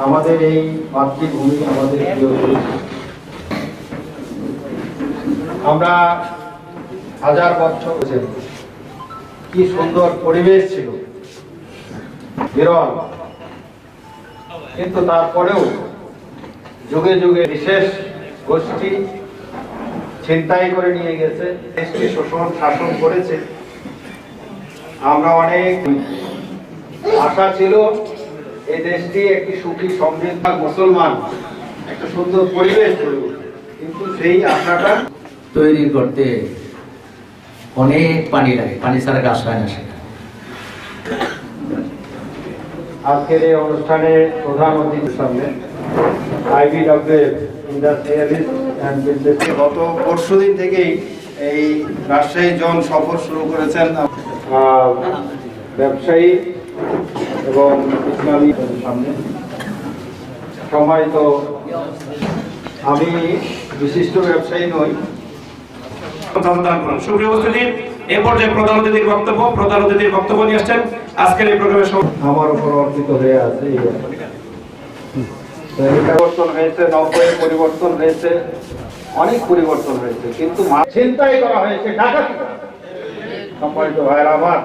আমাদের এই মাতৃভূমি, আমাদের প্রিয় দেশ। আমরা হাজার বছর কি সুন্দর পরিবেশ ছিল, বিরল, কিন্তু তারপরেও যুগে যুগে বিশেষ গোষ্ঠী ছিনতাই করে নিয়ে গেছে, দেশকে শোষণ শাসন করেছে। আমরা অনেক আশা ছিল এই দেশটি একটি সুখী সমৃদ্ধ মুসলমান একটা সুন্দর পরিবেশ তৈরি করবে, কিন্তু সেই আশাটা তৈরি করতে অনেক পানি লাগে, পানি ছাড়া গাছ হয় না সেটা। আজকের এই অনুষ্ঠানে প্রধান অতিথির সামনে IBWF ইন্ডাস্ট্রিয়ালিস্ট অ্যান্ড বিজনেস গত পরশুদিন থেকেই এই রাজশাহী জোন সফর শুরু করেছেন ব্যবসায়ী এবং ইসলামী সামনে। সম্মানিত, আমি বিশিষ্ট ব্যবসায়ী নই। সুপ্রিয় উপস্থিতি, এই পর্যায়ে প্রধান অতিথির বক্তব্য নিয়ে আসছেন আজকের এই প্রোগ্রামের আমার উপর অর্পিত হয়ে আছে। পরিবর্তন হয়েছে, নব্বইয়ের পরিবর্তন হয়েছে, অনেক পরিবর্তন হয়েছে, কিন্তু ছিনতাই করা হয়েছে, ডাকাতি। সম্মানিত ভাইয়েরা আমার,